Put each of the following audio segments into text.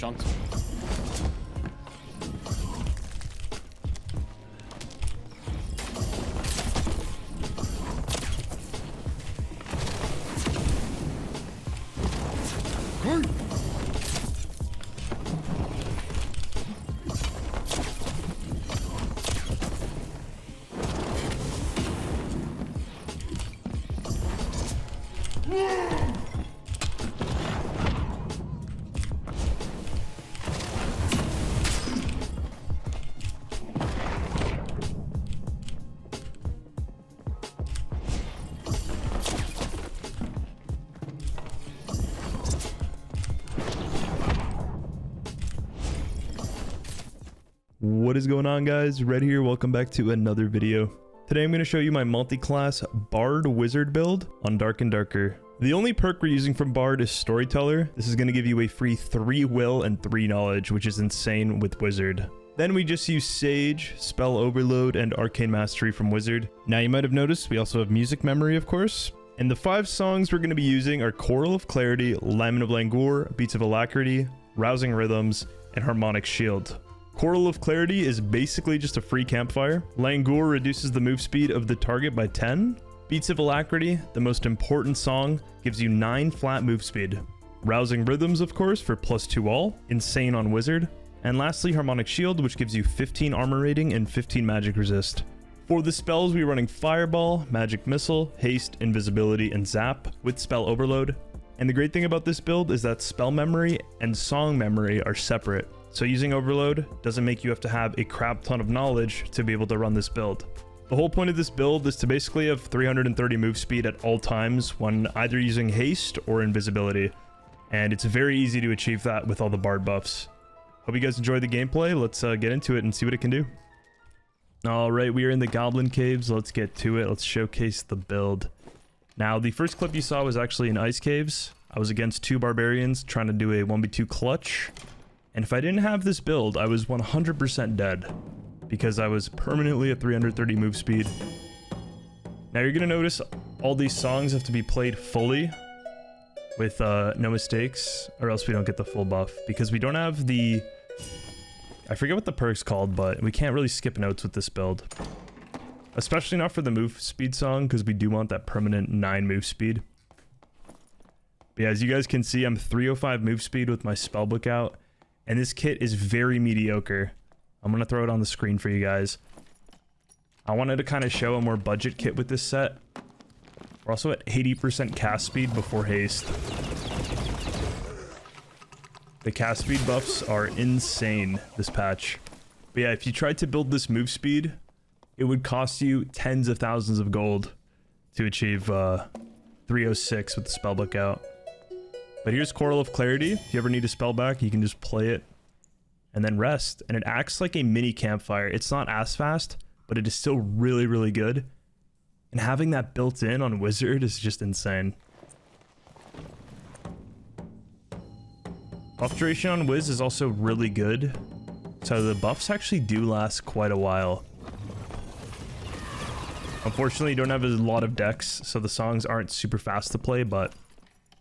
chance. What is going on, guys? Red here. Welcome back to another video. Today I'm going to show you my multi-class Bard Wizard build on Dark and Darker. The only perk we're using from Bard is Storyteller. This is going to give you a free 3 will and 3 knowledge, which is insane with Wizard. Then we just use Sage, Spell Overload, and Arcane Mastery from Wizard. Now you might have noticed we also have Music Memory, of course. And the 5 songs we're going to be using are Choral of Clarity, Lament of Languor, Beats of Alacrity, Rousing Rhythms, and Harmonic Shield. Choral of Clarity is basically just a free campfire. Languor reduces the move speed of the target by 10. Beats of Alacrity, the most important song, gives you 9 flat move speed. Rousing Rhythms, of course, for +2 all, insane on Wizard. And lastly, Harmonic Shield, which gives you 15 armor rating and 15 magic resist. For the spells, we're running Fireball, Magic Missile, Haste, Invisibility, and Zap with Spell Overload. And the great thing about this build is that Spell Memory and Song Memory are separate. So using Overload doesn't make you have to have a crap ton of knowledge to be able to run this build. The whole point of this build is to basically have 330 move speed at all times when either using Haste or Invisibility. And it's very easy to achieve that with all the Bard buffs. Hope you guys enjoyed the gameplay. Let's get into it and see what it can do. Alright, we are in the Goblin Caves. Let's get to it. Let's showcase the build. Now, the first clip you saw was actually in Ice Caves. I was against 2 Barbarians trying to do a 1v2 clutch. And if I didn't have this build, I was 100% dead because I was permanently at 330 move speed. Now you're going to notice all these songs have to be played fully with no mistakes, or else we don't get the full buff because we don't have the... I forget what the perk's called, but we can't really skip notes with this build. Especially not for the move speed song because we do want that permanent 9 move speed. But yeah, as you guys can see, I'm 305 move speed with my spellbook out. And this kit is very mediocre. I'm going to throw it on the screen for you guys. I wanted to kind of show a more budget kit with this set. We're also at 80% cast speed before haste. The cast speed buffs are insane this patch. But yeah, if you tried to build this move speed, it would cost you tens of thousands of gold to achieve 306 with the spellbook out. But here's Choral of Clarity. If you ever need a spell back, you can just play it and then rest. And it acts like a mini campfire. It's not as fast, but it is still really, really good. And having that built in on Wizard is just insane. Buff duration on Wiz is also really good. So the buffs actually do last quite a while. Unfortunately, you don't have a lot of decks, so the songs aren't super fast to play, but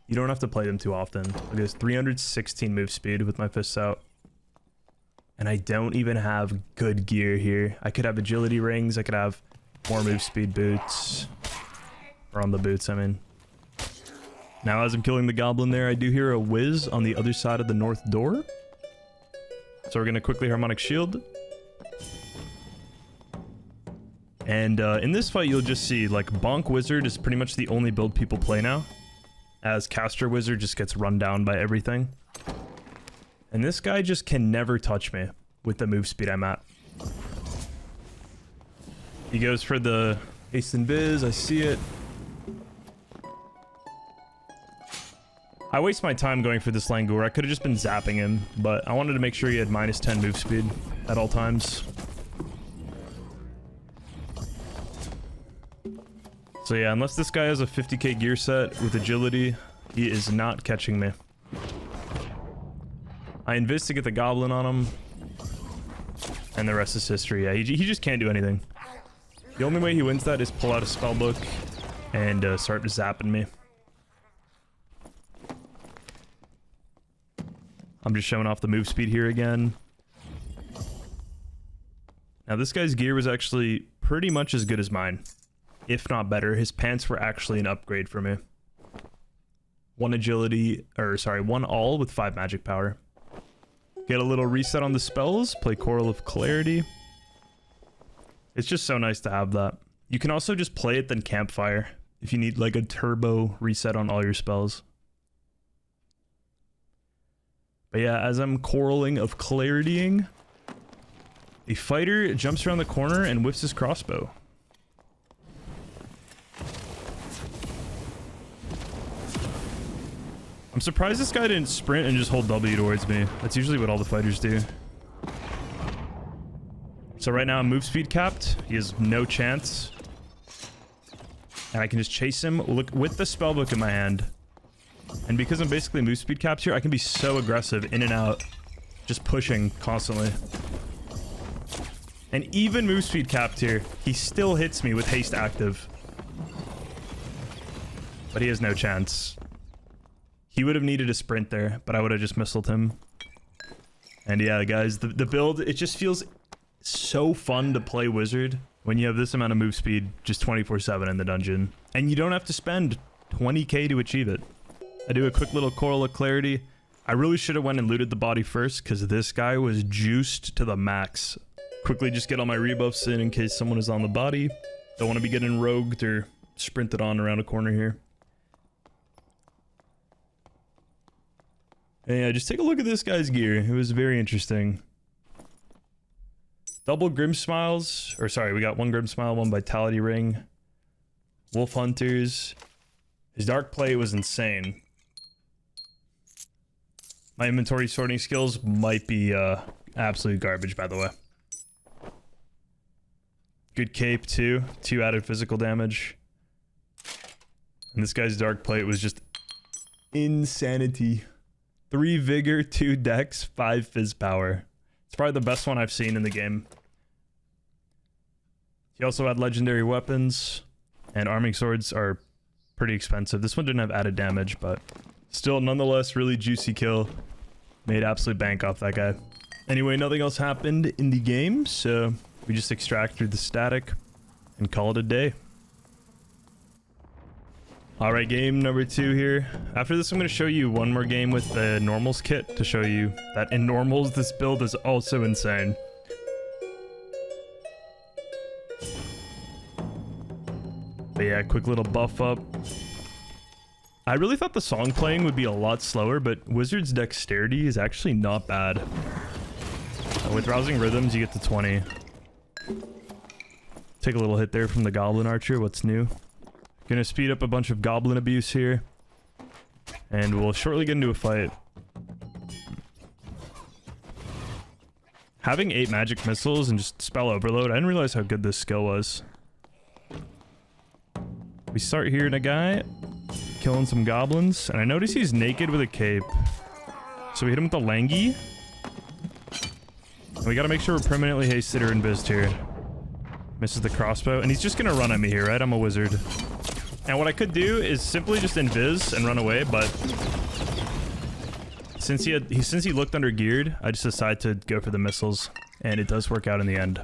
you don't have to play them too often. Look at this, 316 move speed with my fists out. And I don't even have good gear here. I could have agility rings, I could have more move speed boots. Or on the boots, I mean. Now as I'm killing the goblin there, I do hear a whiz on the other side of the north door. So we're gonna quickly Harmonic Shield. And in this fight, you'll just see, like, Bonk Wizard is pretty much the only build people play now, as Caster Wizard just gets run down by everything. And this guy just can never touch me with the move speed I'm at. He goes for the Haste and Viz, I see it. I waste my time going for this Languor. I could have just been zapping him, but I wanted to make sure he had -10 move speed at all times. So yeah, unless this guy has a 50k gear set with agility, he is not catching me. I invis to get the goblin on him. And the rest is history. Yeah, he just can't do anything. The only way he wins that is pull out a spellbook and start zapping me. I'm just showing off the move speed here again. Now this guy's gear was actually pretty much as good as mine, if not better. His pants were actually an upgrade for me. 1 agility, or sorry, 1 all with 5 magic power. Get a little reset on the spells, play Coral of Clarity. It's just so nice to have that. You can also just play it then Campfire if you need like a turbo reset on all your spells. But yeah, as I'm Coraling of Claritying, a fighter jumps around the corner and whiffs his crossbow. I'm surprised this guy didn't sprint and just hold W towards me. That's usually what all the fighters do. So right now I'm move speed capped. He has no chance. And I can just chase him with the spellbook in my hand. And because I'm basically move speed capped here, I can be so aggressive in and out. Just pushing constantly. And even move speed capped here, he still hits me with haste active. But he has no chance. He would have needed a sprint there, but I would have just missiled him. And yeah, guys, the build, it just feels so fun to play wizard when you have this amount of move speed just 24/7 in the dungeon. And you don't have to spend 20k to achieve it. I do a quick little Coral of Clarity. I really should have went and looted the body first because this guy was juiced to the max. Quickly just get all my rebuffs in case someone is on the body. Don't want to be getting rogued or sprinted on around a corner here. And yeah, just take a look at this guy's gear. It was very interesting. Double Grim Smiles. Or sorry, we got 1 Grim Smile, 1 Vitality Ring. Wolf Hunters. His Dark Plate was insane. My inventory sorting skills might be absolute garbage, by the way. Good cape, too. 2 added physical damage. And this guy's Dark Plate was just insanity. 3 vigor, 2 dex, 5 fizz power. It's probably the best one I've seen in the game. He also had legendary weapons, and arming swords are pretty expensive. This one didn't have added damage, but still, nonetheless, really juicy kill. Made absolute bank off that guy. Anyway, nothing else happened in the game, so we just extract through the static and call it a day. Alright, game number 2 here. After this, I'm going to show you one more game with the normals kit to show you that in normals, this build is also insane. But yeah, quick little buff up. I really thought the song playing would be a lot slower, but Wizard's dexterity is actually not bad. With rousing rhythms, you get to 20. Take a little hit there from the Goblin Archer. What's new? Gonna speed up a bunch of Goblin abuse here. And we'll shortly get into a fight. Having 8 magic missiles and just spell overload, I didn't realize how good this skill was. We start here in a guy, killing some goblins, and I notice he's naked with a cape. So we hit him with the Langy. And we gotta make sure we're permanently hasted or invised here. Misses the crossbow, and he's just gonna run at me here, right? I'm a wizard. And what I could do is simply just invis and run away, but since he looked under geared, I just decided to go for the missiles, and it does work out in the end.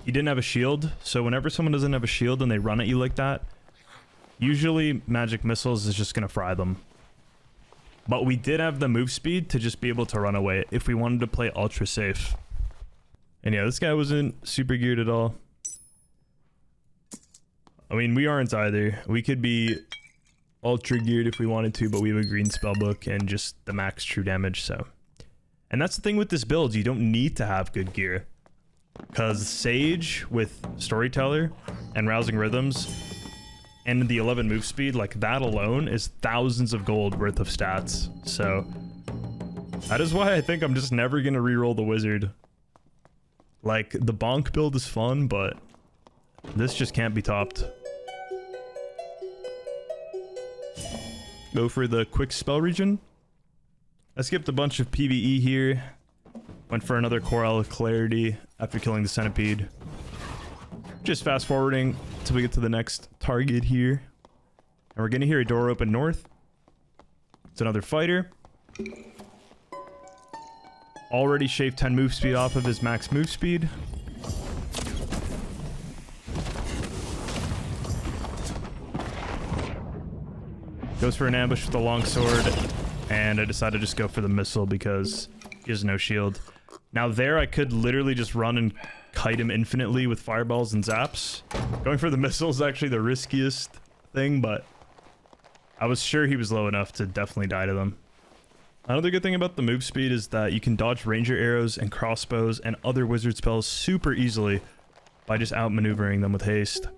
He didn't have a shield, so whenever someone doesn't have a shield and they run at you like that, usually magic missiles is just gonna fry them. But we did have the move speed to just be able to run away if we wanted to play ultra safe. And yeah, this guy wasn't super geared at all. I mean, we aren't either. We could be ultra geared if we wanted to, but we have a green spellbook and just the max true damage, so. And that's the thing with this build, you don't need to have good gear. Because Sage with Storyteller and Rousing Rhythms and the 11 move speed, like that alone is thousands of gold worth of stats. So that is why I think I'm just never going to reroll the wizard. Like, the bonk build is fun, but this just can't be topped. Go for the quick spell region. I skipped a bunch of PvE here. Went for another Coral of Clarity after killing the centipede. Just fast forwarding until we get to the next target here. And we're gonna hear a door open north. It's another fighter. Already shaved 10 move speed off of his max move speed. Goes for an ambush with the longsword, and I decided to just go for the missile because he has no shield. Now there I could literally just run and kite him infinitely with fireballs and zaps. Going for the missile is actually the riskiest thing, but I was sure he was low enough to definitely die to them. Another good thing about the move speed is that you can dodge ranger arrows and crossbows and other wizard spells super easily by just outmaneuvering them with haste.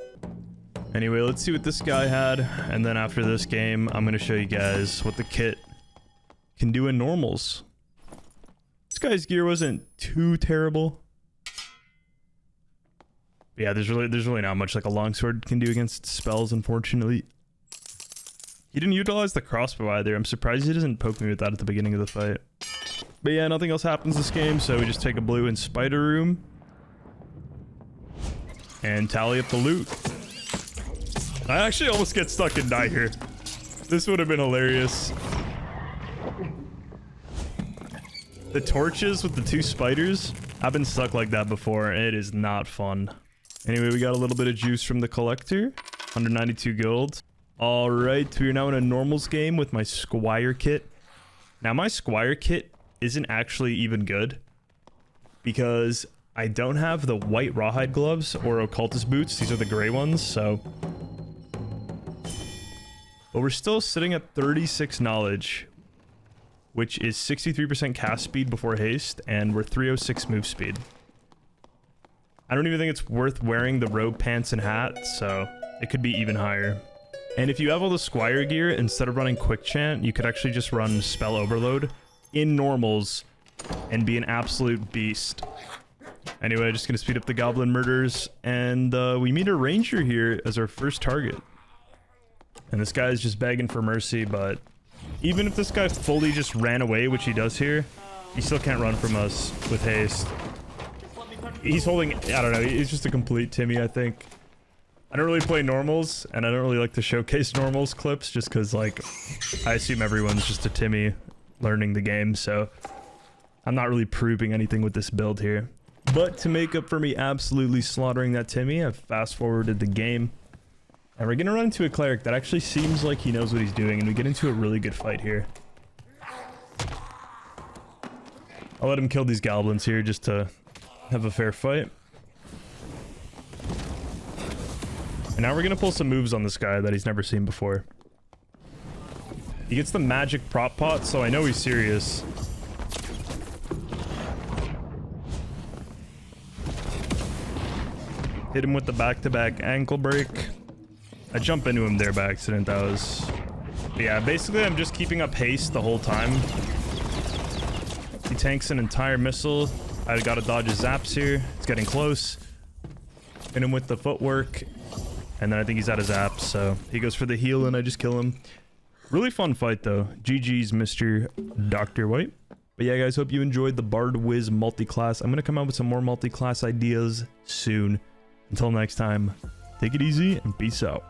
Anyway, let's see what this guy had, and then after this game, I'm going to show you guys what the kit can do in normals. This guy's gear wasn't too terrible. But yeah, there's really not much like a longsword can do against spells, unfortunately. He didn't utilize the crossbow either. I'm surprised he doesn't poke me with that at the beginning of the fight. But yeah, nothing else happens this game, so we just take a blue in Spider Room and tally up the loot. I actually almost get stuck and die here. This would have been hilarious. The torches with the 2 spiders, I've been stuck like that before, and it is not fun. Anyway, we got a little bit of juice from the collector, 192 gold. All right, we are now in a normals game with my Squire kit. Now, my Squire kit isn't actually even good because I don't have the white rawhide gloves or occultist boots. These are the gray ones, so... But we're still sitting at 36 knowledge, which is 63% cast speed before haste, and we're 306 move speed. I don't even think it's worth wearing the robe, pants, and hat, so it could be even higher. And if you have all the Squire gear, instead of running Quick Chant, you could actually just run Spell Overload in normals and be an absolute beast. Anyway, just gonna speed up the Goblin murders, and we meet a Ranger here as our first target. And this guy is just begging for mercy, but even if this guy fully just ran away, which he does here, he still can't run from us with haste. He's holding, I don't know, he's just a complete Timmy, I think. I don't really play normals, and I don't really like to showcase normals clips just because, like, I assume everyone's just a Timmy learning the game, so I'm not really proving anything with this build here. But to make up for me absolutely slaughtering that Timmy, I've fast-forwarded the game. And we're gonna run into a Cleric that actually seems like he knows what he's doing, and we get into a really good fight here. I'll let him kill these goblins here just to have a fair fight. And now we're gonna pull some moves on this guy that he's never seen before. He gets the magic prop pot, so I know he's serious. Hit him with the back-to-back ankle break. I jump into him there by accident. That was... But yeah, basically I'm just keeping up haste the whole time. He tanks an entire missile. I gotta dodge his zaps here. It's getting close. Hit him with the footwork. And then I think he's out of zaps, so he goes for the heal and I just kill him. Really fun fight though. GG's Mr. Dr. White. But yeah guys, hope you enjoyed the Bard Wiz multi-class. I'm gonna come out with some more multi-class ideas soon. Until next time, take it easy and peace out.